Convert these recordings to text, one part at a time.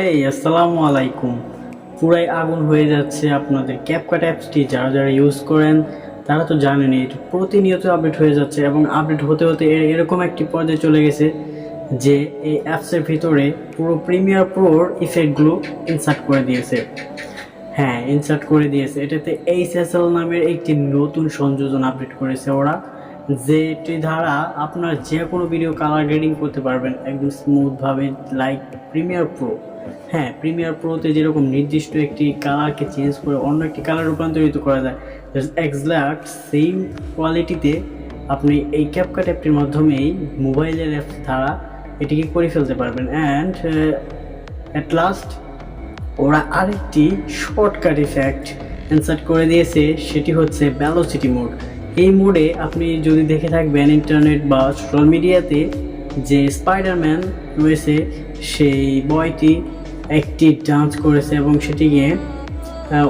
হেই আসসালামু আলাইকুম। পুরাই আগুন হয়ে যাচ্ছে আপনাদের ক্যাপকাট অ্যাপসটি। যারা যারা ইউজ করেন তারা তো জানেনই, এটা প্রতিনিয়ত আপডেট হয়ে যাচ্ছে এবং আপডেট হতে হতে এরকম একটি পর্যায়ে চলে গেছে যে এই অ্যাপসের ভিতরে পুরো প্রিমিয়ার প্রোর ইফেক্টগুলো ইনসার্ট করে দিয়েছে। হ্যাঁ, ইনসার্ট করে দিয়েছে। এটাতে এইচএসএল নামের একটি নতুন সংযোজন আপডেট করেছে ওরা, যেটি দ্বারা আপনার যে কোনো ভিডিও কালার গ্রেডিং করতে পারবেন একদম স্মুথভাবে, লাইক প্রিমিয়ার প্রো। হ্যাঁ, প্রিমিয়ার প্রোতে যেরকম নির্দিষ্ট একটি কালারকে চেঞ্জ করে অন্য একটি কালার রূপান্তরিত করা যায়, এক্সাক্ট সেম কোয়ালিটিতে আপনি এই ক্যাপকাট অ্যাপটির মাধ্যমেই মোবাইলের অ্যাপ দ্বারা এটিকে করে ফেলতে পারবেন। অ্যান্ড অ্যাট লাস্ট ওরা আরেকটি শর্টকাট ইফেক্ট ইনসার্ট করে দিয়েছে, সেটি হচ্ছে ভেলোসিটি মোড। এই মোডে আপনি যদি দেখে থাকবেন ইন্টারনেট বা সোশ্যাল মিডিয়াতে, যে স্পাইডারম্যান রয়েছে সেই বয়টি একটি ডান্স করেছে এবং সেটিকে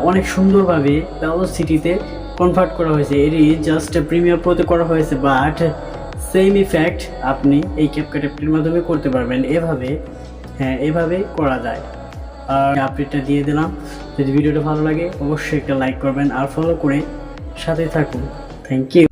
অনেক সুন্দরভাবে ভেলোসিটিতে কনভার্ট করা হয়েছে। এটি জাস্ট প্রিমিয়ার প্রোতে করা হয়েছে, বাট সেম ইফেক্ট আপনি এই ক্যাপকাট অ্যাপটির মাধ্যমে করতে পারবেন। এভাবে করা যায়। আর আপডেটটা দিয়ে দিলাম। যদি ভিডিওটা ভালো লাগে অবশ্যই একটা লাইক করবেন আর ফলো করে সাথে থাকুন। Thank you.